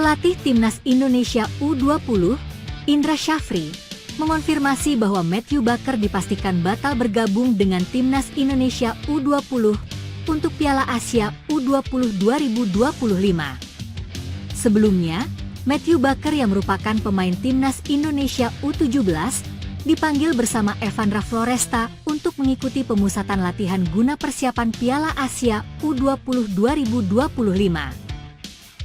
Pelatih Timnas Indonesia U20, Indra Syafri, mengonfirmasi bahwa Matthew Bakker dipastikan batal bergabung dengan Timnas Indonesia U20 untuk Piala Asia U20 2025. Sebelumnya, Matthew Bakker yang merupakan pemain Timnas Indonesia U17 dipanggil bersama Evandra Floresta untuk mengikuti pemusatan latihan guna persiapan Piala Asia U20 2025.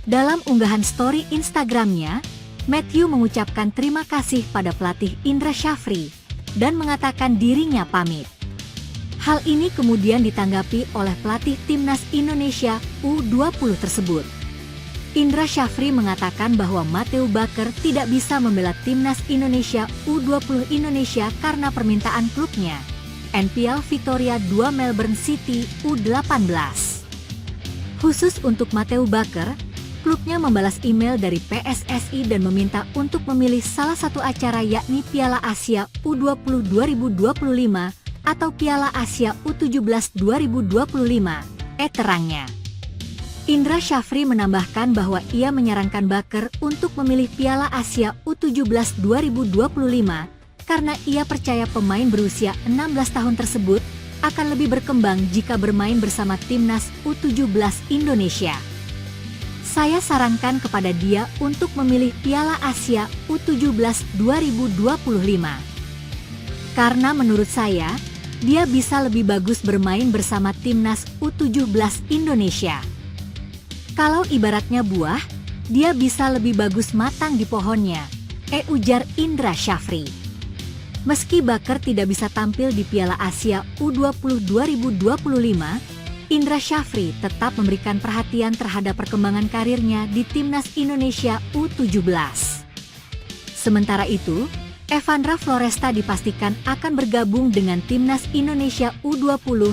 Dalam unggahan story Instagramnya, Matthew mengucapkan terima kasih pada pelatih Indra Syafri dan mengatakan dirinya pamit. Hal ini kemudian ditanggapi oleh pelatih Timnas Indonesia U20 tersebut. Indra Syafri mengatakan bahwa Matthew Bakker tidak bisa membela Timnas Indonesia U20 Indonesia karena permintaan klubnya, NPL Victoria 2 Melbourne City U18. Khusus untuk Matthew Bakker, klubnya membalas email dari PSSI dan meminta untuk memilih salah satu acara yakni Piala Asia U20 2025 atau Piala Asia U17 2025, terangnya. Indra Syafri menambahkan bahwa ia menyarankan Bakker untuk memilih Piala Asia U17 2025 karena ia percaya pemain berusia 16 tahun tersebut akan lebih berkembang jika bermain bersama Timnas U17 Indonesia. Saya sarankan kepada dia untuk memilih Piala Asia U17 2025. Karena menurut saya, dia bisa lebih bagus bermain bersama Timnas U17 Indonesia. Kalau ibaratnya buah, dia bisa lebih bagus matang di pohonnya, ujar Indra Syafri. Meski Bakker tidak bisa tampil di Piala Asia U20 2025, Indra Syafri tetap memberikan perhatian terhadap perkembangan karirnya di Timnas Indonesia U17. Sementara itu, Evandra Floresta dipastikan akan bergabung dengan Timnas Indonesia U20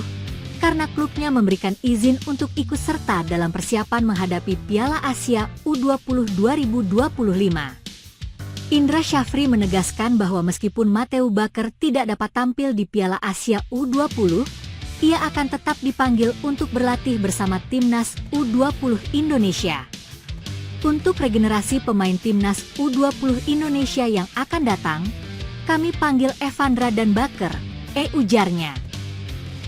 karena klubnya memberikan izin untuk ikut serta dalam persiapan menghadapi Piala Asia U20 2025. Indra Syafri menegaskan bahwa meskipun Matthew Bakker tidak dapat tampil di Piala Asia U20, ia akan tetap dipanggil untuk berlatih bersama Timnas U20 Indonesia. Untuk regenerasi pemain Timnas U20 Indonesia yang akan datang, kami panggil Evandra dan Bakker, ujarnya.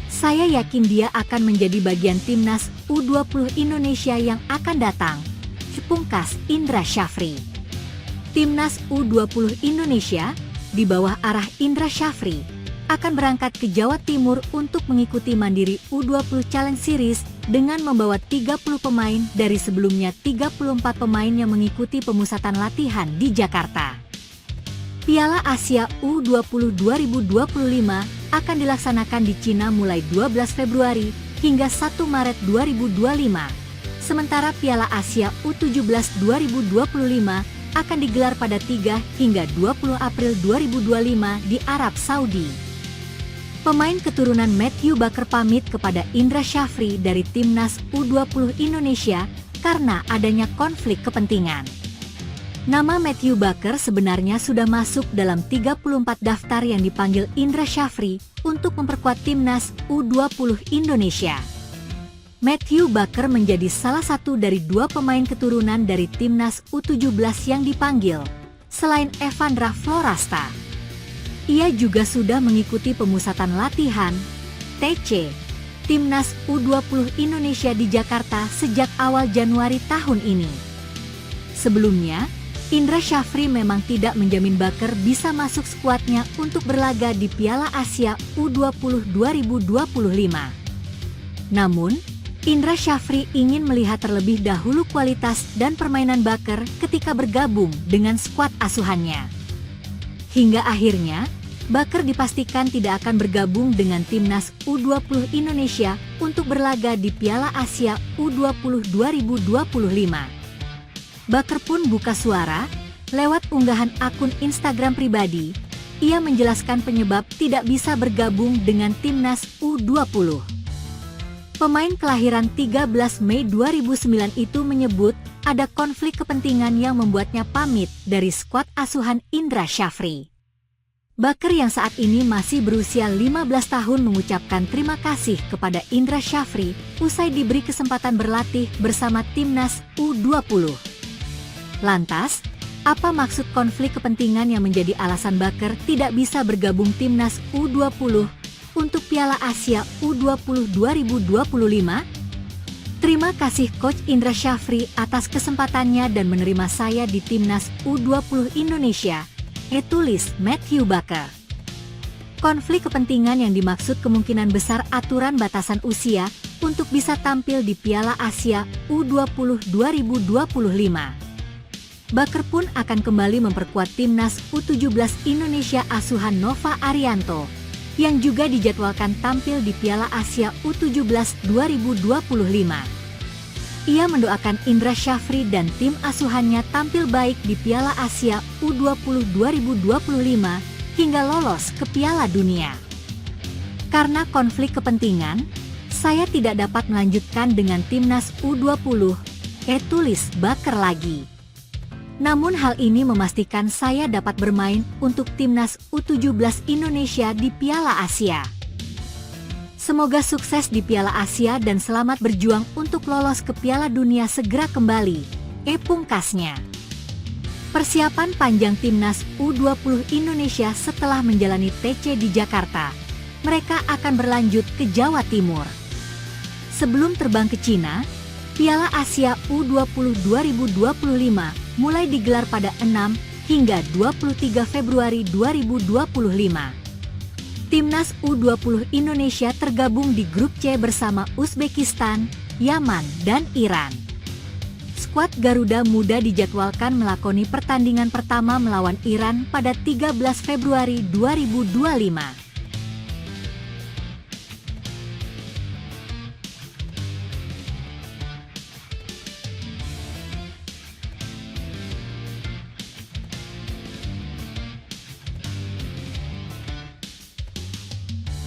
Saya yakin dia akan menjadi bagian Timnas U20 Indonesia yang akan datang, pungkas Indra Syafri. Timnas U20 Indonesia, di bawah arah Indra Syafri, akan berangkat ke Jawa Timur untuk mengikuti Mandiri U20 Challenge Series dengan membawa 30 pemain dari sebelumnya 34 pemain yang mengikuti pemusatan latihan di Jakarta. Piala Asia U20 2025 akan dilaksanakan di Cina mulai 12 Februari hingga 1 Maret 2025. Sementara Piala Asia U17 2025 akan digelar pada 3 hingga 20 April 2025 di Arab Saudi. Pemain keturunan Matthew Bakker pamit kepada Indra Syafri dari Timnas U20 Indonesia karena adanya konflik kepentingan. Nama Matthew Bakker sebenarnya sudah masuk dalam 34 daftar yang dipanggil Indra Syafri untuk memperkuat Timnas U20 Indonesia. Matthew Bakker menjadi salah satu dari 2 pemain keturunan dari Timnas U17 yang dipanggil, selain Evandra Floresta. Ia juga sudah mengikuti pemusatan latihan TC Timnas U20 Indonesia di Jakarta sejak awal Januari tahun ini. Sebelumnya, Indra Syafri memang tidak menjamin Bakker bisa masuk skuadnya untuk berlaga di Piala Asia U20 2025. Namun, Indra Syafri ingin melihat terlebih dahulu kualitas dan permainan Bakker ketika bergabung dengan skuad asuhannya. Hingga akhirnya, Bakker dipastikan tidak akan bergabung dengan Timnas U20 Indonesia untuk berlaga di Piala Asia U20 2025. Bakker pun buka suara, lewat unggahan akun Instagram pribadi, ia menjelaskan penyebab tidak bisa bergabung dengan Timnas U20. Pemain kelahiran 13 Mei 2009 itu menyebut ada konflik kepentingan yang membuatnya pamit dari skuad asuhan Indra Syafri. Bakker yang saat ini masih berusia 15 tahun mengucapkan terima kasih kepada Indra Syafri usai diberi kesempatan berlatih bersama Timnas U20. Lantas, apa maksud konflik kepentingan yang menjadi alasan Baker tidak bisa bergabung timnas U20 untuk Piala Asia U20 2025? Terima kasih Coach Indra Syafri atas kesempatannya dan menerima saya di timnas U20 Indonesia, tulis Matthew Baker. Konflik kepentingan yang dimaksud kemungkinan besar aturan batasan usia untuk bisa tampil di Piala Asia U20 2025. Baker pun akan kembali memperkuat timnas U17 Indonesia asuhan Nova Arianto, yang juga dijadwalkan tampil di Piala Asia U17 2025. Ia mendoakan Indra Syafri dan tim asuhannya tampil baik di Piala Asia U20 2025 hingga lolos ke Piala Dunia. Karena konflik kepentingan, saya tidak dapat melanjutkan dengan timnas U20, tulis Baker lagi. Namun hal ini memastikan saya dapat bermain untuk timnas U17 Indonesia di Piala Asia. Semoga sukses di Piala Asia dan selamat berjuang untuk lolos ke Piala Dunia segera kembali, pungkasnya. Persiapan panjang timnas U20 Indonesia setelah menjalani TC di Jakarta. Mereka akan berlanjut ke Jawa Timur. Sebelum terbang ke Cina, Piala Asia U20 2025 mulai digelar pada 6 hingga 23 Februari 2025. Timnas U20 Indonesia tergabung di grup C bersama Uzbekistan, Yaman, dan Iran. Skuad Garuda Muda dijadwalkan melakoni pertandingan pertama melawan Iran pada 13 Februari 2025.